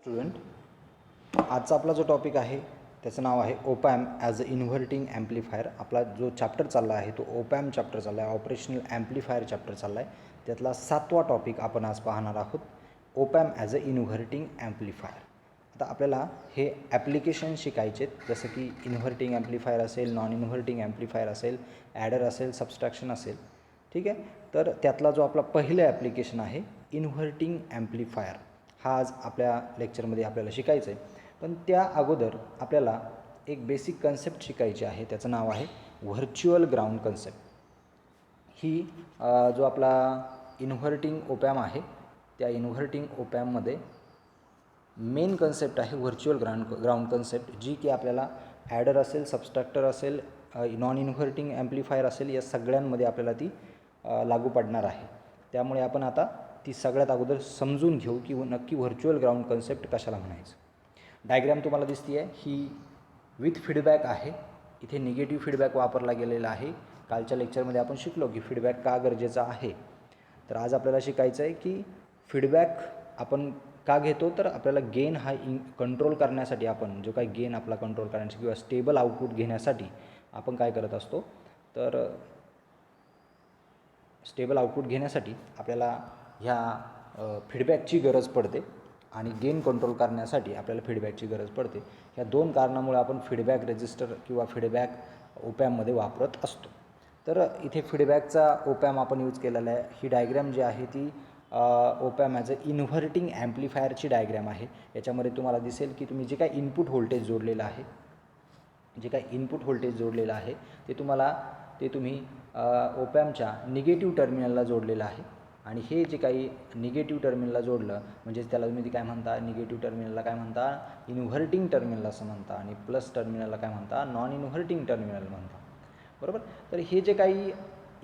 Student, आजचा आपला जो टॉपिक आहे त्याचं नाव आहे ओपॅम ॲज अ इन्व्हर्टिंग ॲम्प्लिफायर. आपला जो चॅप्टर चालला आहे तो ओपॅम चॅप्टर चालला आहे, ऑपरेशनल ॲम्प्लिफायर चॅप्टर चालला आहे. त्यातला 7वा टॉपिक आपण आज पाहणार आहोत, ओपॅम ॲज अ इन्व्हर्टिंग ॲम्प्लिफायर. आता आपल्याला हे ॲप्लिकेशन शिकायचे आहेत, जसं की इन्व्हर्टिंग ॲम्प्लिफायर असेल, नॉन इन्व्हर्टिंग ॲम्प्लिफायर असेल, ॲडर असेल, सबस्ट्रॅक्शन असेल. ठीक आहे, तर त्यातला जो आपला पहिलं ॲप्लिकेशन आहे इन्व्हर्टिंग ॲम्प्लिफायर, हा आज आपल्या लेक्चरमध्ये आपल्याला शिकायचं आहे. पण त्या अगोदर आपल्याला एक बेसिक कन्सेप्ट शिकायची आहे, त्याचं नाव आहे व्हर्च्युअल ग्राउंड कन्सेप्ट. ही जो आपला इन्व्हर्टिंग ओपॅम आहे त्या इन्व्हर्टिंग ओपॅममध्ये मेन कन्सेप्ट आहे व्हर्च्युअल ग्राउंड कन्सेप्ट, जी की आपल्याला ॲडर असेल, सबस्ट्रॅक्टर असेल, नॉन इन्व्हर्टिंग ॲम्प्लिफायर असेल, या सगळ्यांमध्ये आपल्याला ती लागू पडणार आहे. त्यामुळे आपण आता ती सगळ्यात अगोदर समजून घेऊ की नक्की व्हर्च्युअल ग्राउंड कन्सेप्ट कशाला म्हणायचं. डायग्रॅम तुम्हाला दिसती आहे, ही विथ फीडबॅक आहे. इथे निगेटिव्ह फीडबॅक वापरला गेलेला आहे. कालच्या लेक्चरमध्ये आपण शिकलो की फीडबॅक का गरजेचा आहे. तर आज आपल्याला शिकायचं आहे की फीडबॅक आपण का घेतो, तर आपल्याला गेन हा कंट्रोल करण्यासाठी, आपण जो काही गेन आपला कंट्रोल करण्यासाठी किंवा स्टेबल आउटपुट घेण्यासाठी आपण काय करत असतो, तर स्टेबल आउटपुट घेण्यासाठी आपल्याला ह्या फीडबॅकची गरज पडते आणि गेन कंट्रोल करण्यासाठी आपल्याला फीडबॅकची गरज पडते. ह्या दोन कारणामुळे आपण फीडबॅक रेजिस्टर किंवा फीडबॅक ओपॅममध्ये वापरत असतो. तर इथे फीडबॅकचा ओपॅम आपण यूज केलेला आहे. ही डायग्रॅम जी आहे ती ओपॅम ॲज अ इन्व्हर्टिंग ॲम्प्लिफायरची डायग्रॅम आहे. याच्यामध्ये तुम्हाला दिसेल की तुम्ही जे काही इनपुट व्होल्टेज जोडलेलं आहे, जे काही इनपुट व्होल्टेज जोडलेलं आहे ते तुम्ही ओपॅमच्या निगेटिव्ह टर्मिनलला जोडलेलं आहे. आणि हे जे काही निगेटिव्ह टर्मिनलला जोडलं म्हणजे त्याला तुम्ही काय म्हणता, निगेटिव्ह टर्मिनलला काय म्हणता, इन्व्हर्टिंग टर्मिनल असं म्हणता, आणि प्लस टर्मिनलला काय म्हणता, नॉन इन्व्हर्टिंग टर्मिनल म्हणता. बरोबर. तर हे जे काही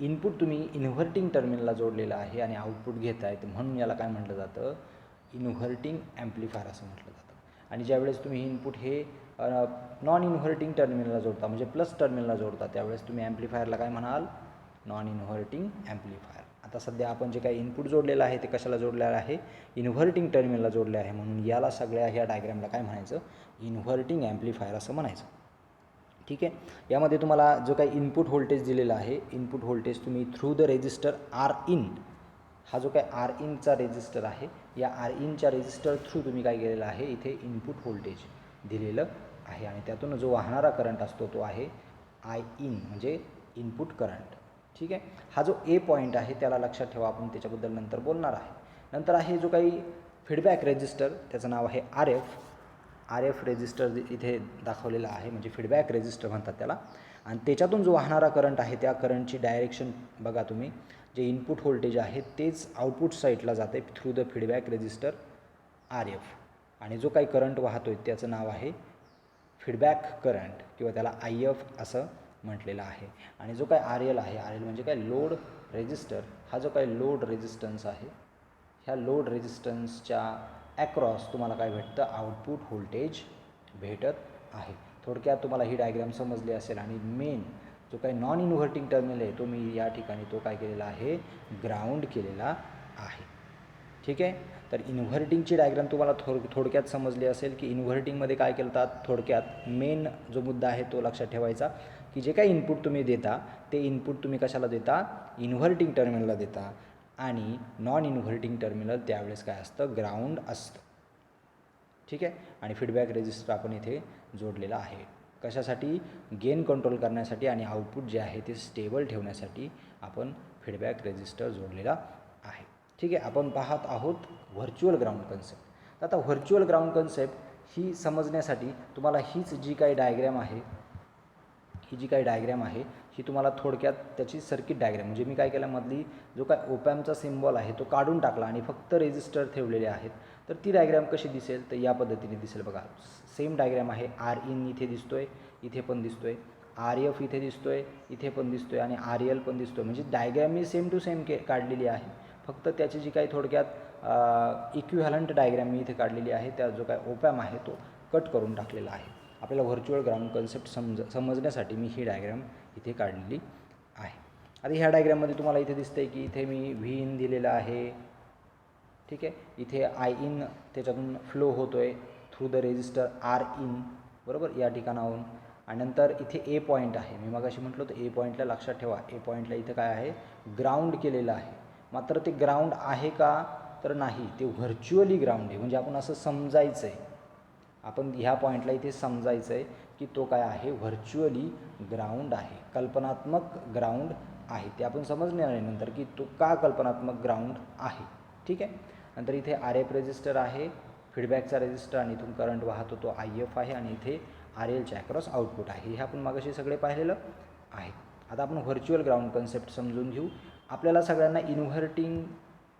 इनपुट तुम्ही इन्व्हर्टिंग टर्मिनलला जोडलेलं आहे आणि आउटपुट घेत आहे, म्हणून याला काय म्हटलं जातं, इन्व्हर्टिंग ॲम्प्लिफायर असं म्हटलं जातं. आणि ज्यावेळेस तुम्ही इनपुट हे नॉन इन्व्हर्टिंग टर्मिनलला जोडता म्हणजे प्लस टर्मिनलला जोडता, त्यावेळेस तुम्ही ॲम्प्लिफायरला काय म्हणाल, नॉन इन्व्हर्टिंग ॲम्प्लिफायर. आता सध्या आपण जे काही इनपुट जोडलेलं आहे ते कशाला जोडलेलं आहे, इन्व्हर्टिंग टर्मिनलला जोडले आहे, म्हणून याला सगळ्या ह्या डायग्रॅमला काय म्हणायचं, इन्व्हर्टिंग ॲम्प्लिफायर असं म्हणायचं. ठीक आहे. यामध्ये तुम्हाला जो काही इनपुट व्होल्टेज दिलेला आहे, इनपुट व्होल्टेज तुम्ही through the resistor R in, हा जो काही आर इनचा रेजिस्टर आहे, या आर इनच्या रेजिस्टर थ्रू तुम्ही काय केलेलं आहे, इथे इनपुट व्होल्टेज दिलेलं आहे. आणि त्यातून जो वाहणारा करंट असतो तो आहे आय इन, म्हणजे इनपुट करंट. ठीक आहे. हा जो ए पॉईंट आहे त्याला लक्षात ठेवा, आपण त्याच्याबद्दल नंतर बोलणार आहे. नंतर आहे जो काही फीडबॅक रेजिस्टर, त्याचं नाव आहे R F. R F resistor इथे दाखवलेला आहे, म्हणजे फीडबॅक रेजिस्टर म्हणतात त्याला. आणि त्याच्यातून जो वाहणारा करंट आहे त्या करंटची डायरेक्शन बघा तुम्ही, जे इनपुट व्होल्टेज आहे तेच आउटपुट साईडला जाते through the feedback resistor R F. आणि जो काही करंट वाहतो आहे त्याचं नाव आहे फीडबॅक करंट, किंवा त्याला आय एफ असं म्हटलेलं आहे. आणि जो काही आर एल आहे, आर एल म्हणजे काय, लोड रेजिस्टर. हा जो काही लोड रेजिस्टन्स आहे, ह्या लोड रेजिस्टन्सच्या ॲक्रॉस तुम्हाला काय भेटतं, आउटपुट व्होल्टेज भेटत आहे. थोडक्यात तुम्हाला ही डायग्रॅम समजली असेल. आणि मेन जो काही नॉन इन्व्हर्टिंग टर्मिनल आहे तो मी या ठिकाणी तो काय केलेला आहे, ग्राउंड केलेला आहे. ठीक आहे. तर इन्व्हर्टिंगची डायग्राम तुम्हाला थोडक्यात समजली असेल की इन्व्हर्टिंगमध्ये काय केलं, थोडक्यात मेन जो मुद्दा आहे तो लक्षात ठेवायचा की जे काही इनपुट तुम्ही देता ते इनपुट तुम्ही कशाला देता, इन्व्हर्टिंग टर्मिनलला देता, आणि नॉन इन्व्हर्टिंग टर्मिनल त्यावेळेस काय असतं, ग्राउंड असतं. ठीक आहे. आणि फीडबॅक रेजिस्टर आपण इथे जोडलेला आहे कशासाठी, गेन कंट्रोल करण्यासाठी आणि आउटपुट जे आहे ते स्टेबल ठेवण्यासाठी आपण फीडबॅक रेजिस्टर जोडलेला आहे. ठीक आहे. आपण पाहत आहोत व्हर्च्युअल ग्राउंड कन्सेप्ट. आता व्हर्च्युअल ग्राउंड कन्सेप्ट ही समजण्यासाठी तुम्हाला हीच जी काही डायग्रॅम आहे, ही तुम्हाला थोडक्यात त्याची सर्किट डायग्रॅम, म्हणजे मी काय केलं, मधली जो काय ओपॅमचा सिम्बॉल आहे तो काढून टाकला आणि फक्त रेजिस्टर ठेवलेले आहेत. तर ती डायग्रॅम कशी दिसेल, तर या पद्धतीने दिसेल. बघा, सेम डायग्रॅम आहे. आर इन इथे दिसतोय, इथे पण दिसतोय, आर एफ इथे दिसतोय, इथे पण दिसतोय, आणि आर एल पण दिसतोय. म्हणजे डायग्रॅम मी सेम टू सेम काढलेली आहे. फक्त त्याची जी काही थोडक्यात इक्विव्हॅलंट डायग्रॅम मी इथे काढलेली आहे, त्या जो काय ओपॅम आहे तो कट करून टाकलेला आहे. आपल्याला व्हर्च्युअल ग्राउंड कन्सेप्ट समजण्यासाठी मी ही डायग्रॅम इथे काढलेली आहे. आता ह्या डायग्रॅममध्ये तुम्हाला इथे दिसतंय की इथे मी व्ही इन दिलेलं आहे. ठीक आहे. इथे आय इन त्याच्यातून फ्लो होतो आहे through the resistor R in, बरोबर, या ठिकाणाहून. आणि नंतर इथे ए पॉईंट आहे, मी मगाशी म्हटलं होतं ए पॉईंटला लक्षात ठेवा, ए पॉईंटला इथं काय आहे, ग्राउंड केलेलं आहे. मात्र ते ग्राउंड आहे का, तर नाही, ते व्हर्च्युअली ग्राउंड आहे. म्हणजे आपण असं समजायचं आहे, आपण ह्या पॉईंटला इथे समजायचं आहे की तो काय आहे, व्हर्च्युअली ग्राउंड आहे, कल्पनात्मक ग्राउंड आहे. ते आपण समजणार आहे नंतर की तो का कल्पनात्मक ग्राउंड आहे. ठीक आहे. नंतर इथे आर एफ रेजिस्टर आहे, फीडबॅकचा रेजिस्टर, आणि इथून करंट वाहतो तो आय एफ आहे, आणि इथे आर एलच्या अक्रॉस आउटपुट आहे. हे आपण मागाशी सगळे पाहिलेलं आहे. आता आपण व्हर्च्युअल ग्राउंड कन्सेप्ट समजून घेऊ. आपल्याला सगळ्यांना इन्व्हर्टिंग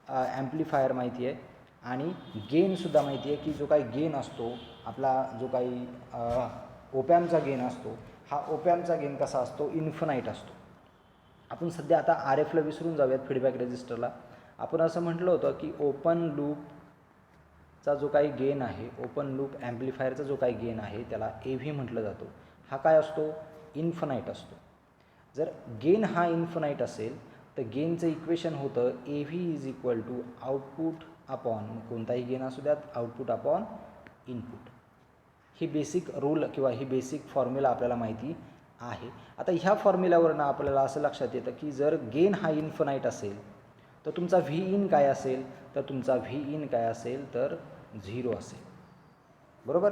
ॲम्प्लिफायर माहिती आहे आणि गेनसुद्धा माहिती आहे की जो काही गेन असतो आपला, जो काही ओपॅमचा गेन असतो, हा ओपॅमचा गेन कसा असतो, इन्फिनाईट असतो. आपण सध्या आता आर एफला विसरून जाऊयात, फीडबॅक रेजिस्टरला. आपण असं म्हटलं होतं की ओपन लूपचा जो काही गेन आहे, ओपन लूप ॲम्प्लिफायरचा जो काही गेन आहे त्याला ए व्ही म्हटलं जातो. हा काय असतो, इन्फिनाईट असतो. जर गेन हा इन्फिनाईट असेल तर गेनचं इक्वेशन होतं A V is equal to output upon, कोणताही गेन असू द्यात, आउटपुट अपॉन इनपुट. ही बेसिक रूल किंवा ही बेसिक फॉर्म्युला आपल्याला माहिती आहे. आता ह्या फॉर्म्युल्यावरनं आपल्याला असं लक्षात येतं की जर गेन हा इन्फिनाईट असेल तर तुमचा व्ही इन काय असेल, तर तुमचा व्ही इन काय असेल, तर 0 असेल, बरोबर.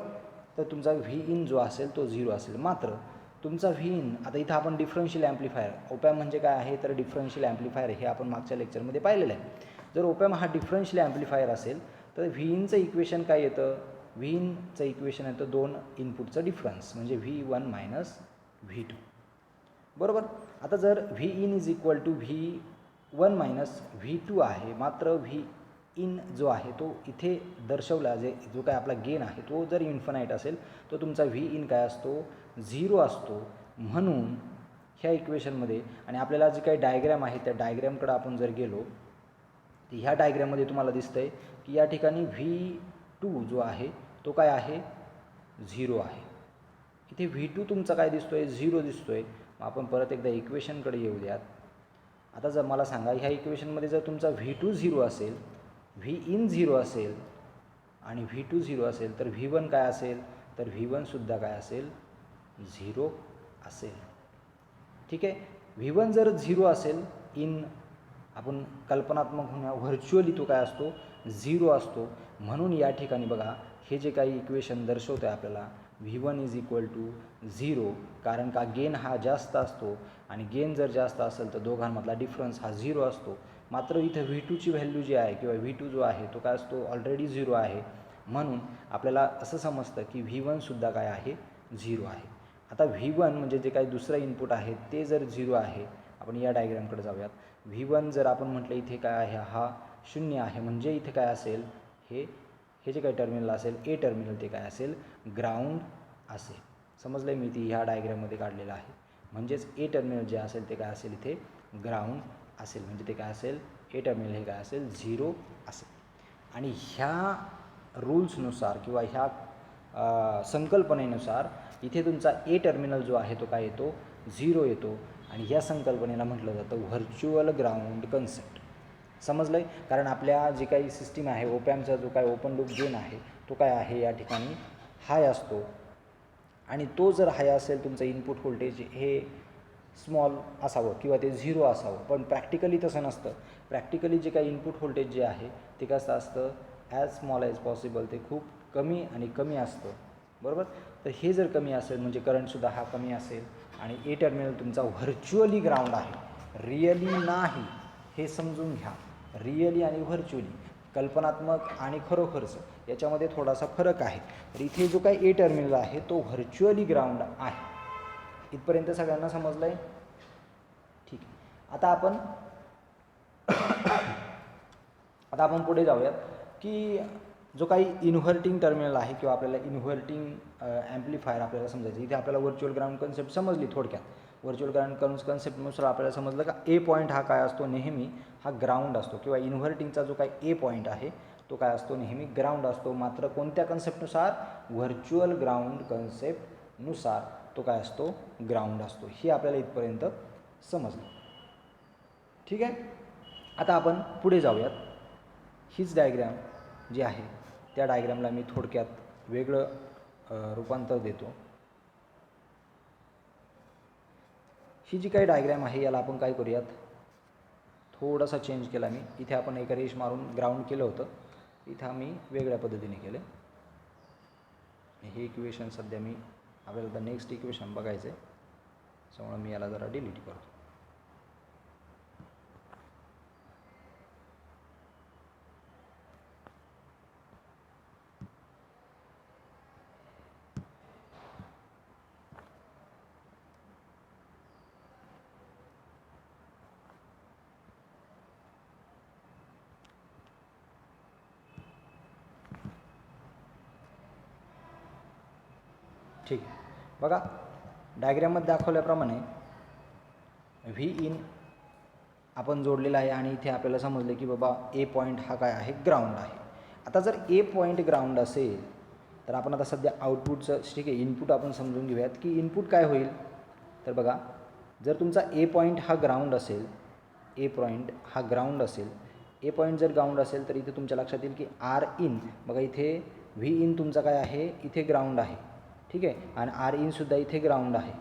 तर तुमचा व्ही इन जो असेल तो 0 असेल. मात्र तुमचा व्ही इन, आता इथं आपण डिफरन्शियल ॲम्प्लिफायर, ओपॅम म्हणजे काय आहे, तर डिफरन्शियल ॲम्प्लिफायर, हे आपण मागच्या लेक्चरमध्ये पाहिलेलं आहे. जर ओपॅम हा डिफरन्शियल ॲम्प्लिफायर असेल तर व्ही इनचं इक्वेशन काय येतं, व्ही इनचं इक्वेशन येतं दोन इनपुटचं डिफरन्स, म्हणजे V1 मायनस V2, बरोबर. आता जर V in is equal to V1 minus V2 आहे, मात्र व्ही इन जो आहे तो इथे दर्शवला, जो काय आपला गेन आहे तो जर इन्फिनाईट असेल तर तुमचा व्ही इन काय असतो, 0 असतो. म्हणून ह्या इक्वेशनमध्ये, आणि आपल्याला जी काही डायग्रॅम आहे त्या डायग्रॅमकडे आपण जर गेलो तर ह्या डायग्रॅममध्ये तुम्हाला दिसतं आहे की या ठिकाणी V2 जो आहे तो काय आहे, 0 आहे. इथे V2 तुमचा काय दिसतो आहे, 0 दिसतो आहे. मग आपण परत एकदा इक्वेशनकडे येऊ द्यात. आता जर मला सांगा, ह्या इक्वेशनमध्ये जर तुमचा V2 0 असेल, व्ही इन 0 असेल आणि V2 0 असेल, तर V1 काय असेल, तर V1 सुद्धा काय असेल, 0 असेल. ठीक आहे. V1 जर 0 असेल, इन आपण कल्पनात्मक होण्या व्हर्च्युअली तो काय असतो, 0 असतो. म्हणून या ठिकाणी बघा, हे जे काही इक्वेशन दर्शवतं आहे आपल्याला, V1 इज इक्वल टू 0, कारण का गेन हा जास्त असतो, आणि गेन जर जास्त असेल तर दोघांमधला डिफरन्स हा 0 असतो. मात्र इथं V2ची व्हॅल्यू जी आहे किंवा V2 जो आहे तो काय असतो, ऑलरेडी 0 आहे. म्हणून आपल्याला असं समजतं की V1 सुद्धा काय आहे, 0 आहे. आता V1 म्हणजे जे काही दुसरं इनपुट आहे ते जर 0 आहे, आपण या डायग्रामकडे जाऊयात. V1 जर आपण म्हटलं इथे काय आहे, हा 0 आहे, म्हणजे इथे काय असेल, हे जे काही टर्मिनल असेल, ए टर्मिनल, ते काय असेल, ग्राउंड असेल. समजलं आहे, मी ती ह्या डायग्राममध्ये काढलेलं आहे. म्हणजेच ए टर्मिनल जे असेल ते काय असेल, इथे ग्राउंड असेल. म्हणजे ते काय असेल, ए टर्मिनल हे काय असेल, 0 असेल. आणि ह्या रूल्सनुसार किंवा ह्या संकल्पनेनुसार इथे तुमचा ए टर्मिनल जो आहे तो काय येतो, 0 येतो. आणि ह्या संकल्पनेला म्हटलं जातं व्हर्च्युअल ग्राउंड कन्सेप्ट. समजलं आहे. कारण आपल्या जी काही सिस्टीम आहे, ओपॅमचा जो काही ओपन लूप गेन आहे तो काय आहे, या ठिकाणी हाय असतो. आणि तो जर हाय असेल, तुमचं इनपुट व्होल्टेज हे स्मॉल असावं किंवा ते 0 असावं. पण प्रॅक्टिकली तसं नसतं. प्रॅक्टिकली जे काही इनपुट व्होल्टेज जे आहे ते कसं असतं, ॲज स्मॉल ॲज पॉसिबल, ते खूप कमी आणि कमी असतं, बरोबर. तर हे जर कमी असेल म्हणजे करंटसुद्धा हा कमी असेल. आणि ए टर्मिनल तुमचा व्हर्च्युअली ग्राउंड आहे, रिअली नाही, हे समजून घ्या. रिअली आणि व्हर्च्युअली, कल्पनात्मक आणि खरोखरचं, याच्यामध्ये थोडासा फरक आहे. तर इथे जो काही ए टर्मिनल आहे तो व्हर्च्युअली ग्राउंड आहे. इथपर्यंत सगळ्यांना समजलं आहे, ठीक आहे. आता आपण पुढे जाऊयात की जो काही इन्व्हर्टिंग टर्मिनल आहे किंवा आपल्याला इन्व्हर्टिंग ॲम्प्लिफायर आपल्याला समजायचं. इथे आपल्याला व्हर्च्युअल ग्राउंड कन्सेप्ट समजली थोडक्यात. व्हर्च्युअल ग्राउंड कन्सेप्टनुसार आपल्याला समजलं का ए पॉईंट हा काय असतो, नेहमी हा ग्राउंड असतो. किंवा इन्व्हर्टिंगचा जो काही ए पॉईंट आहे तो काय असतो, नेहमी ग्राउंड असतो. मात्र कोणत्या कन्सेप्टनुसार, व्हर्च्युअल ग्राउंड कन्सेप्टनुसार तो काय असतो, ग्राउंड असतो. हे आपल्याला इथपर्यंत समजलं, ठीक आहे. आता आपण पुढे जाऊयात. हीच डायग्रॅम जी आहे त्या डायग्रॅमला मी थोडक्यात वेगळं रूपांतर देतो. ही जी काही डायग्रॅम आहे याला आपण काय करूयात, थोडासा चेंज केला मी. इथे आपण एका रेष मारून ग्राउंड केलं होतं, इथं मी वेगळ्या पद्धतीने केलं. हे इक्वेशन सध्या मी आपल्याला तर नेक्स्ट इक्वेशन बघायचं आहे, त्यामुळे मी याला जरा डिलीट करतो. ठीक आहे, बघा डायग्रॅममध्ये दाखवल्याप्रमाणे व्ही इन आपण जोडलेला आहे आणि इथे आपल्याला समजलं की बाबा ए पॉईंट हा काय आहे, ग्राउंड आहे. आता जर ए पॉईंट ग्राउंड असेल तर आपण आता सध्या आउटपुटचं ठीक आहे इनपुट आपण समजून घेऊयात की इनपुट काय होईल. तर बघा जर तुमचा ए पॉईंट हा ग्राउंड असेल, ए पॉईंट हा ग्राउंड असेल, ए पॉईंट जर ग्राउंड असेल तर इथे तुमच्या लक्षात येईल की आर इन, बघा इथे व्ही इन तुमचा काय आहे, इथे ग्राउंड आहे. ठीक आहे, आणि आर इनसुद्धा इथे ग्राउंड आहे.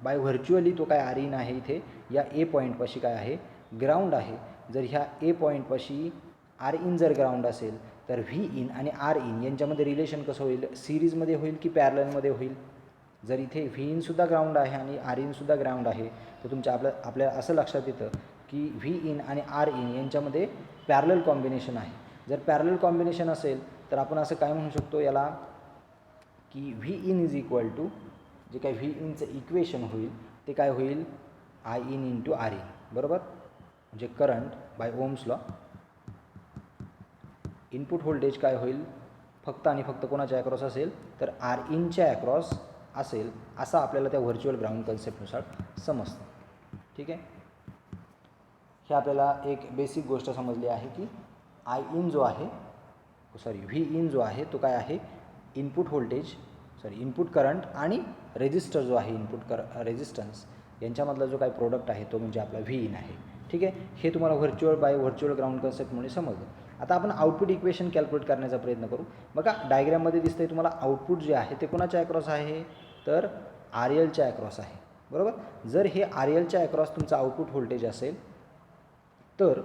बाय व्हर्च्युअली तो काय आर इन आहे इथे या ए पॉईंटपाशी काय आहे, ग्राउंड आहे. जर ह्या ए पॉईंटपाशी आर इन जर ग्राउंड असेल तर व्ही इन आणि आर इन यांच्यामध्ये रिलेशन कसं होईल, सिरीजमध्ये होईल की पॅरललमध्ये होईल. जर इथे व्ही इनसुद्धा ग्राउंड आहे आणि आर इनसुद्धा ग्राउंड आहे तर तुमच्या आपल्याला असं लक्षात येतं की व्ही इन आणि आर इन यांच्यामध्ये पॅरलल कॉम्बिनेशन आहे. जर पॅरलल कॉम्बिनेशन असेल तर आपण असं काय म्हणू शकतो याला की V in is equal to जे काय व्ही इनचं इक्वेशन होईल ते काय होईल, I in into R in, बरोबर. म्हणजे current by Ohm's law input voltage काय होईल, फक्त आणि फक्त कोणाच्या अक्रॉस असेल तर आर इनच्या अक्रॉस असेल, असं आपल्याला त्या व्हर्च्युअल ग्राउंड कन्सेप्टनुसार समजतं. ठीक आहे, हे आपल्याला एक बेसिक गोष्ट समजली आहे की आय इन जो आहे व्ही इन जो आहे तो काय आहे, इनपुट व्होल्टेज इनपुट करंट आणि रेजिस्टर जो आहे इनपुट रेजिस्टन्स यांच्यामधला जो काही प्रोडक्ट आहे तो म्हणजे आपला व्ही इन आहे. ठीक आहे, हे तुम्हाला व्हर्च्युअल ग्राउंड कन्सेप्टमुळे समजलं. आता आपण आउटपुट इक्वेशन कॅल्क्युलेट करण्याचा प्रयत्न करू. बघा डायग्रॅममध्ये दिसतंय तुम्हाला आउटपुट जे आहे ते कोणाच्या अक्रॉस आहे, तर आर एलच्या अक्रॉस आहे, बरोबर. जर हे आर एलच्या अक्रॉस तुमचा आउटपुट व्होल्टेज असेल तर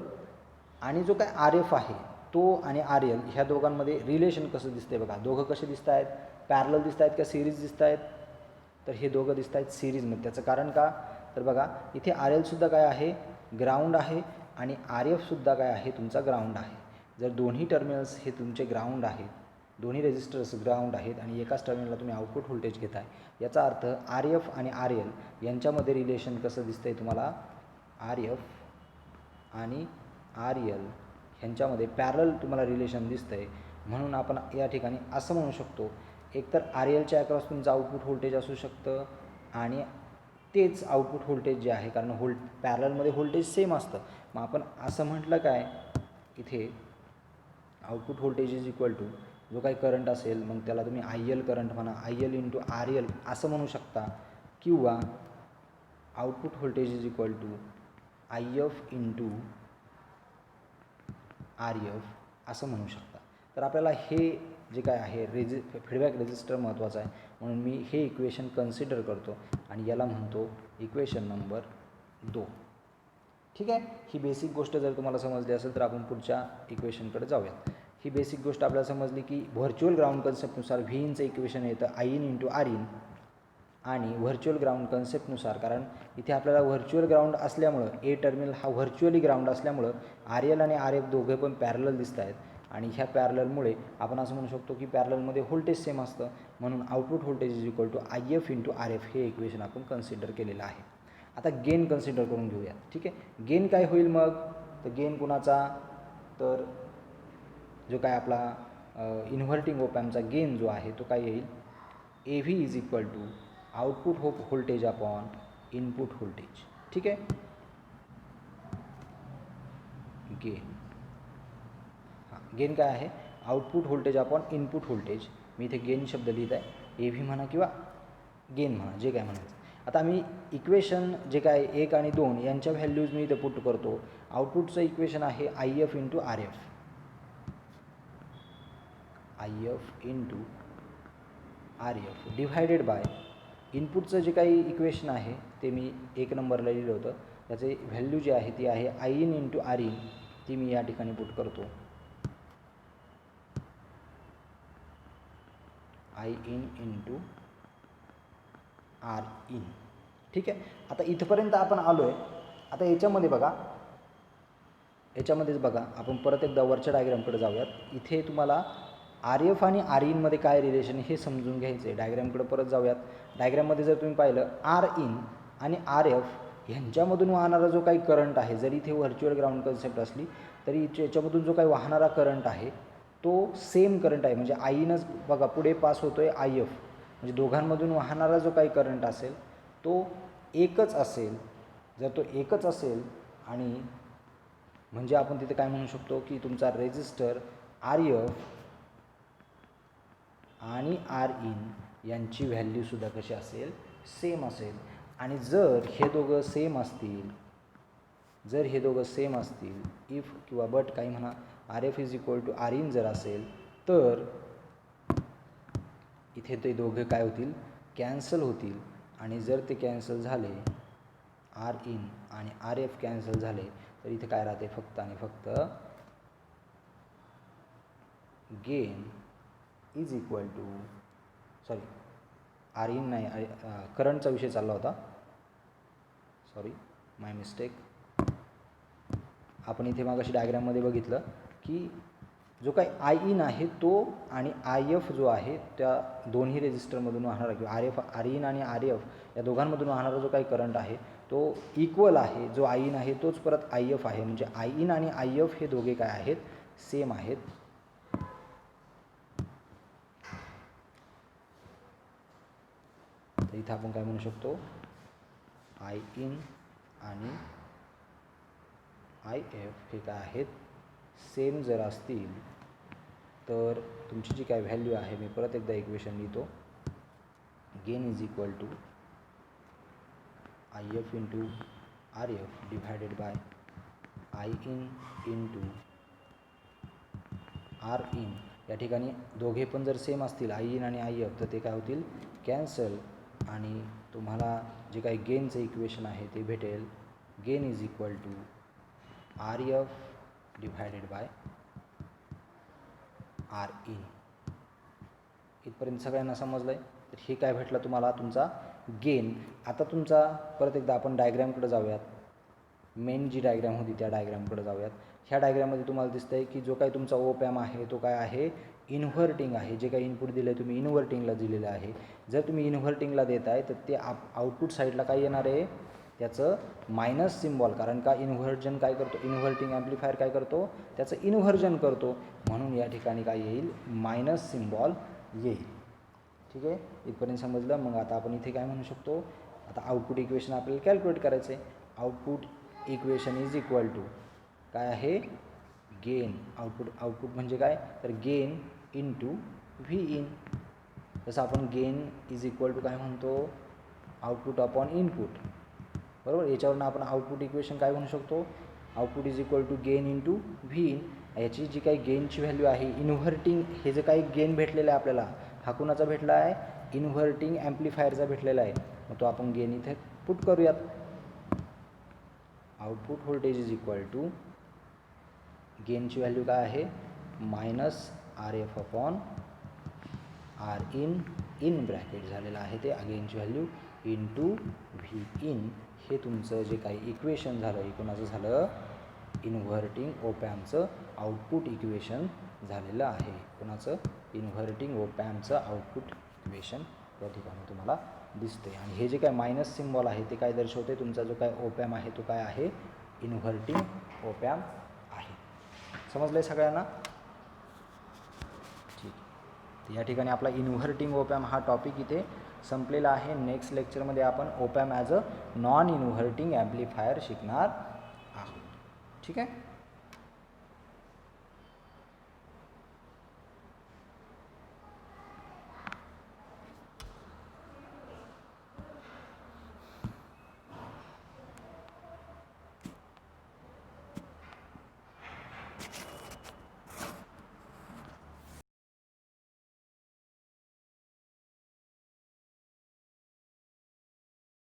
आणि जो काय आर एफ आहे तो आणि आर एल ह्या दोघांमध्ये रिलेशन कसं दिसतंय बघा. दोघं कसे दिसत आहेत, पॅरलल दिसत आहेत का सिरीज दिसत आहेत, तर हे दोघं दिसत आहेत सिरीजमध्ये. त्याचं कारण का, तर बघा इथे आर एलसुद्धा काय आहे, ग्राउंड आहे आणि आर एफसुद्धा काय आहे, तुमचा ग्राउंड आहे. जर दोन्ही टर्मिनल्स हे तुमचे ग्राउंड आहेत, दोन्ही रेजिस्टर्स ग्राउंड आहेत आणि एकाच टर्मिनलला तुम्ही आउटपुट व्होल्टेज घेताय, याचा अर्थ आर एफ आणि आर एल यांच्यामध्ये रिलेशन कसं दिसतंय तुम्हाला, आर एफ आणि आर एल ह्यांच्यामध्ये पॅरलल तुम्हाला रिलेशन दिसतंय. म्हणून आपण या ठिकाणी असं म्हणू शकतो, एकतर आर एलच्या अक्रॉस तुमचं आउटपुट व्होल्टेज असू शकतं आणि तेच आउटपुट व्होल्टेज जे आहे, कारण पॅरललमध्ये व्होल्टेज सेम असतं. मग आपण असं म्हटलं काय, इथे output voltage is equal to जो काही करंट असेल मग त्याला तुम्ही आय एल करंट म्हणा, I L into R L असं म्हणू शकता, किंवा output voltage is equal to I F into R F असं म्हणू शकता. तर आपल्याला हे जे काय आहे फीडबॅक रेजिस्टर महत्त्वाचा आहे, म्हणून मी हे इक्वेशन कन्सिडर करतो आणि याला म्हणतो इक्वेशन नंबर 2. ठीक आहे, ही बेसिक गोष्ट जर तुम्हाला समजली असेल तर आपण पुढच्या इक्वेशनकडे जाऊयात. ही बेसिक गोष्ट आपल्याला समजली की व्हर्च्युअल ग्राउंड कन्सेप्टनुसार व्ही इनचं इक्वेशन येतं I in into R in, आणि व्हर्च्युअल ग्राउंड कन्सेप्टनुसार, कारण इथे आपल्याला व्हर्च्युअल ग्राउंड असल्यामुळं ए टर्मिनल हा व्हर्च्युअली ग्राउंड असल्यामुळं आर एल आणि आर एफ दोघे पण पॅरलल दिसत आहेत आणि ह्या पॅरललमुळे आपण असं म्हणू शकतो की पॅरललमध्ये व्होल्टेज सेम असतं. म्हणून output voltage is equal to I F into R F हे इक्वेशन आपण कन्सिडर केलेलं आहे. आता गेन कन्सिडर करून घेऊयात. ठीक आहे, गेन काय होईल मग, तर गेन कुणाचा, तर जो काय आपला इन्व्हर्टिंग ओप एम्पचा गेन जो आहे तो काय येईल, A V is equal to output voltage upon input voltage. ठीक आहे, गेन गेन काय आहे, output voltage upon input voltage. मी इथे गेन शब्द लिहित आहे, ए व्ही म्हणा किंवा गेन म्हणा, जे काय म्हणायचं. आता मी इक्वेशन जे काय 1 आणि 2 यांच्या व्हॅल्यूज मी इथे पुट करतो. आउटपुटचं इक्वेशन आहे I F into R F. I F into R F divided by इनपुटचं जे काही इक्वेशन आहे ते मी 1 नंबरला लिहिलं होतं, त्याचे व्हॅल्यू जी आहे ती आहे I in into R in, ती मी या ठिकाणी पुट करतो. I in into R in. ठीक आहे. आता इथपर्यंत आपण आलो आहे. आता याच्यामध्येच बघा आपण परत एकदा वरच्या डायग्रामकडे जाऊयात. इथे तुम्हाला आर एफ आणि आर इनमध्ये काय रिलेशन हे समजून घ्यायचं आहे. डायग्रामकडे परत जाऊयात. डायग्राममध्ये जर तुम्ही पाहिलं आर इन आणि आर एफ ह्यांच्यामधून वाहणारा जो काही करंट आहे, जरी इथे व्हर्च्युअल ग्राउंड कन्सेप्ट असली तरी याच्यामधून जो काही वाहणारा करंट आहे तो सेम करंट आहे. म्हणजे आय इनच बघा पुढे पास होतो आहे आय एफ, म्हणजे दोघांमधून वाहणारा जो काही करंट असेल तो एकच असेल. जर तो एकच असेल आणि म्हणजे आपण तिथे काय म्हणू शकतो की तुमचा रेझिस्टर आर एफ आणि आर इन यांची व्हॅल्यूसुद्धा कशी असेल, सेम असेल. आणि जर हे दोघं सेम असतील, इफ किंवा बट काही म्हणा, R F is equal to R in जर असेल तर इथे ते दोघे काय होतील, कॅन्सल होतील. आणि जर ते कॅन्सल झाले, आर इन आणि आर एफ कॅन्सल झाले, तर इथे काय राहते, फक्त आणि फक्त gain is equal to R in नाही, करंटचा विषय चालला होता, माय मिस्टेक. आपण इथे मागाशी डायग्राममध्ये बघितलं की जो काही आय इन आहे तो आणि आय एफ जो आहे त्या दोन्ही रेजिस्टरमधून वाहणारा किंवा आर इन आणि आर एफ या दोघांमधून वाहणारा जो काही करंट आहे तो इक्वल आहे. जो आय इन आहे तोच परत आय एफ आहे. म्हणजे आय इन आणि आय एफ हे दोघे काय आहेत, सेम आहेत. तर इथं आपण काय म्हणू शकतो, आय इन आणि आय एफ हे काय आहेत, सेम जर असतील तर तुमची जी काय व्हॅल्यू आहे, मी परत एकदा इक्वेशन लिहितो, gain is equal to I F into R F divided by I in into R in. या ठिकाणी दोघे पण जर सेम असतील आय इन आणि आय एफ तर ते काय होतील, कॅन्सल. आणि तुम्हाला जे काही गेनचं इक्वेशन आहे ते भेटेल, gain is equal to R F divided by R in. इथपर्यंत सगळ्यांना समजलं आहे. तर हे काय भेटलं तुम्हाला, तुमचा गेन. आता तुमचा परत एकदा आपण डायग्रामकडे जाऊयात. मेन जी डायग्राम होती त्या डायग्रामकडे जाऊयात. ह्या डायग्राममध्ये तुम्हाला दिसतं आहे की जो काही तुमचा ओप एम आहे तो काय आहे, इन्व्हर्टिंग आहे. जे काही इनपुट दिलं आहे तुम्ही इन्व्हर्टिंगला दिलेलं आहे. जर तुम्ही इन्व्हर्टिंगला देत आहे तर ते आउटपुट साईडला काय येणार आहे, त्याचं मायनस सिम्बॉल. कारण का इन्व्हर्जन काय करतो, इन्व्हर्टिंग ॲम्प्लिफायर काय करतो, त्याचं इन्व्हर्जन करतो. म्हणून या ठिकाणी काय येईल, मायनस सिम्बॉल येईल. ठीक आहे, इथपर्यंत समजलं. मग आता आपण इथे काय म्हणू शकतो, आता आउटपुट इक्वेशन आपल्याला कॅल्क्युलेट करायचं आहे. Output equation is equal to काय आहे, गेन. आउटपुट म्हणजे काय, तर गेन इंटू व्ही इन. जसं आपण गेन इज इक्वल टू काय म्हणतो, आउटपुट अपॉन इनपुट, बरोबर. याच्यावरून आपण आउटपुट इक्वेशन काय म्हणू शकतो, output is equal to gain into V in. याची जी काही गेनची व्हॅल्यू आहे, इन्व्हर्टिंग हे जे काही गेन भेटलेलं आहे आपल्याला, हा कुणाचा भेटला आहे, इन्व्हर्टिंग ॲम्प्लिफायरचा भेटलेला आहे. मग तो आपण गेन इथे पुट करूयात. Output voltage is equal to गेनची व्हॅल्यू काय आहे, minus R F upon R in, in bracket झालेलं आहे ते गेनची व्हॅल्यू, इंटू व्ही इन. हे तुमचं जे काही इक्वेशन झालं हे कोणाचं झालं, इन्व्हर्टिंग ओपॅमचं आउटपुट इक्वेशन झालेलं आहे. कोणाचं, इन्व्हर्टिंग ओपॅमचं आउटपुट इक्वेशन या ठिकाणी तुम्हाला दिसते. आणि हे जे काय मायनस सिम्बॉल आहे ते काय दर्शवते, तुमचा जो काय ओपॅम आहे तो काय आहे, इन्व्हर्टिंग ओपॅम आहे. समजलं आहे सगळ्यांना, ठीक. तर या ठिकाणी आपला इन्व्हर्टिंग ओपॅम हा टॉपिक इथे संपलेला आहे. नेक्स्ट लेक्चरमध्ये आपण opamp as a non inverting amplifier शिकणार आहोत. ठीक आहे.